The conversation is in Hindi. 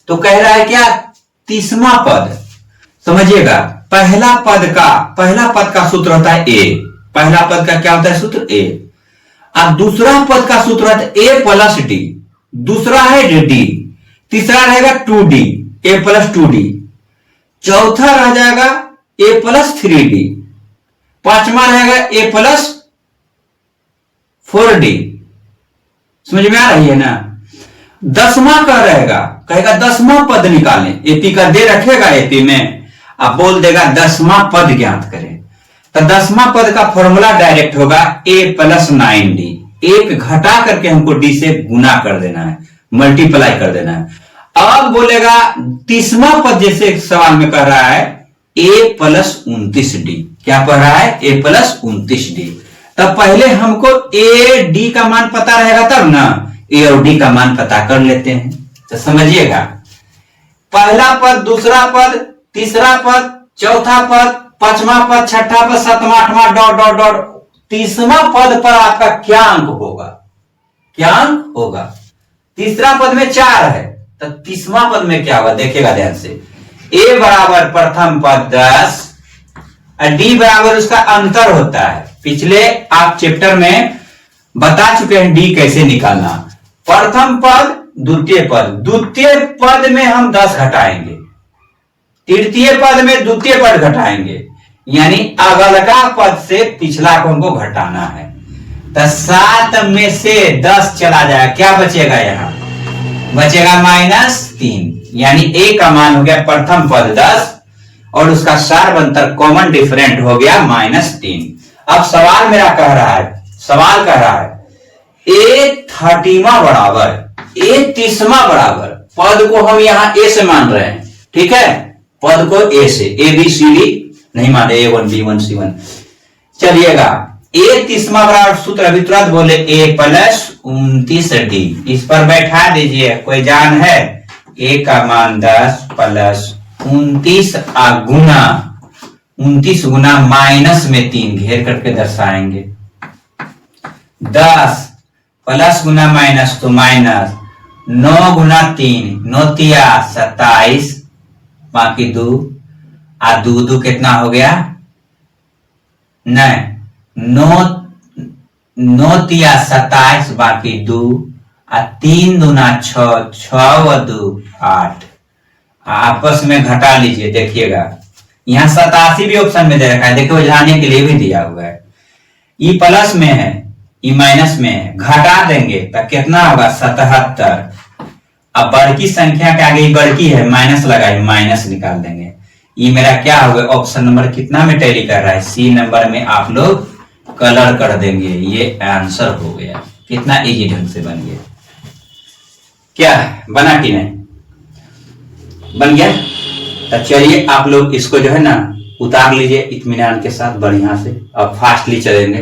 तो कह रहा है क्या, 30वां पद। समझिएगा, पहला पद का सूत्र होता है ए। पहला पद का क्या होता है सूत्र, ए। अब दूसरा पद का सूत्र होता है ए प्लस डी। दूसरा है डी, तीसरा रहेगा 2d, ए प्लस 2d। चौथा रह जाएगा ए प्लस 3d। पांचवा रहेगा ए प्लस 4d। समझ में आ रही है ना। 10वां का रहेगा, कहेगा 10वां पद निकालें। एपी का दे रखेगा एपी में, अब बोल देगा 10वां पद ज्ञात करें। तो 10वां पद का फॉर्मूला डायरेक्ट होगा ए प्लस 9d। एक घटा करके हमको डी से गुना कर देना है, मल्टीप्लाई कर देना है। अब बोलेगा 30वां पद, जैसे सवाल में कह रहा है ए प्लस 29d। क्या पढ़ रहा है, ए प्लस 29d। तब पहले हमको ए डी का मान पता रहेगा तब ना ए और डी का मान पता कर लेते हैं। तो समझिएगा, पहला पद, दूसरा पद, तीसरा पद, चौथा पद, पांचवा पद, छठा पद, सातवां, आठवां, डॉट डॉट डॉट, 30वां पद पर आपका क्या अंक होगा, क्या अंक होगा। तीसरा पद में 4 है, तो 30वां पद में क्या होगा, देखिएगा ध्यान से। ए बराबर प्रथम पद 10, डी बराबर उसका अंतर होता है। पिछले आप चैप्टर में बता चुके हैं डी कैसे निकालना। प्रथम पद, द्वितीय पद, द्वितीय पद में हम 10 घटाएंगे, तृतीय पद में द्वितीय पद घटाएंगे, यानी अगलका पद से पिछला को हमको घटाना है। तो 7 में से 10 चला जाएगा, क्या बचेगा, यहां बचेगा -3, यानी ए का मान हो गया प्रथम पद 10 और उसका सार्वंतर कॉमन डिफरेंट हो गया -3। अब सवाल मेरा कह रहा है, सवाल कह रहा है ए 30वां बराबर, ए 30वां बराबर, पद को हम यहां ए से मान रहे हैं, ठीक है, पद को ए से, ए बी सी डी नहीं माने, A1 B1 C1। चलिएगा, ए 30वां बराबर सूत्र अभी तुरंत बोले ए प्लस 29d। इस पर बैठा दीजिए, कोई जान है, ए का मान 10 प्लस 29 गुना 29 गुना माइनस में 3 घेर करके दर्शाएंगे। 10 प्लस गुना माइनस तो माइनस, 9 गुना 3, 9 तिया 27, बाकी 2 आ 2 कितना हो गया, नहीं 9 तिया 27 बाकी 2 आ 3 दूना 6, 6 और 2 8। आपस में घटा लीजिए, देखिएगा यहां 87 भी ऑप्शन में दे रखा है, देखिए जाने के लिए भी दिया हुआ है। ई प्लस में है, ई माइनस में है, घटा देंगे तो कितना होगा 77। अब बड़की संख्या के आगे बड़की है, माइनस लगाए, माइनस निकाल देंगे। ये मेरा क्या होगा, ऑप्शन नंबर कितना में टैली कर रहा है, सी नंबर में आप लोग कलर कर देंगे। ये आंसर हो गया, कितना इजी ढंग से बन गया। क्या बना कि नहीं, बन गया। तो चलिए आप लोग इसको जो है ना उतार लीजिए इत्मीनान के साथ, बढ़िया से। अब फास्टली चलेंगे।